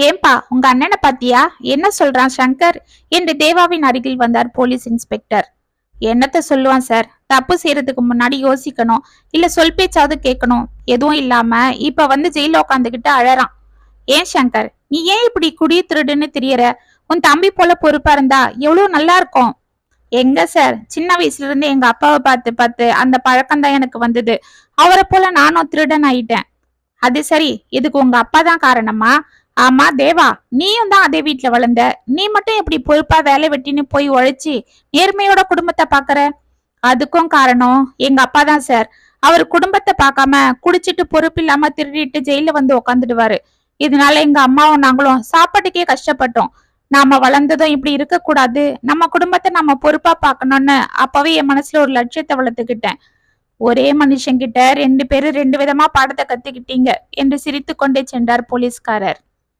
ஏன்பா உங்க அண்ணனை பாத்தியா? என்ன சொல்றான் சங்கர் என்று தேவாவின் அருகில் வந்தார் போலீஸ் இன்ஸ்பெக்டர். என்னத்த சொல்லுவான் சார், தப்பு செய்யறதுக்கு முன்னாடி யோசிக்கணும், இல்ல சொல் பேச்சாவது கேட்கணும். எதுவும் இல்லாம இப்ப வந்து ஜெயில உட்காந்துக்கிட்டு அழறான். ஏன் சங்கர், நீ ஏன் இப்படி குடி திருடுன்னு தெரியற? உன் தம்பி போல பொறுப்பா இருந்தா எவ்வளவு நல்லா இருக்கும். எங்க சார், சின்ன வயசுல இருந்து எங்க அப்பாவை பார்த்து பார்த்து அந்த பழக்கம் தான் எனக்கு வந்தது. அவரை போல நானும் திருடன் ஆயிட்டேன். அது சரி, இதுக்கு உங்க அப்பா தான் காரணமா? ஆமா தேவா, நீயும் தான் அதே வீட்டுல வளர்ந்த. நீ மட்டும் எப்படி பொறுப்பா வேலை வெட்டின்னு போய் உழைச்சி நேர்மையோட குடும்பத்தை பாக்குற? அதுக்கும் காரணம் எங்க அப்பா தான் சார். அவர் குடும்பத்தை பார்க்காம குடிச்சிட்டு பொறுப்பு இல்லாம திருடிட்டு ஜெயில வந்து உக்காந்துடுவாரு. இதனால எங்க அம்மாவும் நாங்களும் சாப்பாட்டுக்கே கஷ்டப்பட்டோம். நாம வளர்ந்ததும் இப்படி இருக்க கூடாது, நம்ம குடும்பத்தை நம்ம பொறுப்பா பாக்கணும்னு அப்பவே என் மனசுல ஒரு லட்சியத்தை வளர்த்துக்கிட்டேன். ஒரே மனுஷங்கிட்ட 2 பேரும் 2 விதமா பாடத்தை கத்துக்கிட்டீங்க என்று சிரித்து கொண்டே சென்றார் போலீஸ்காரர்.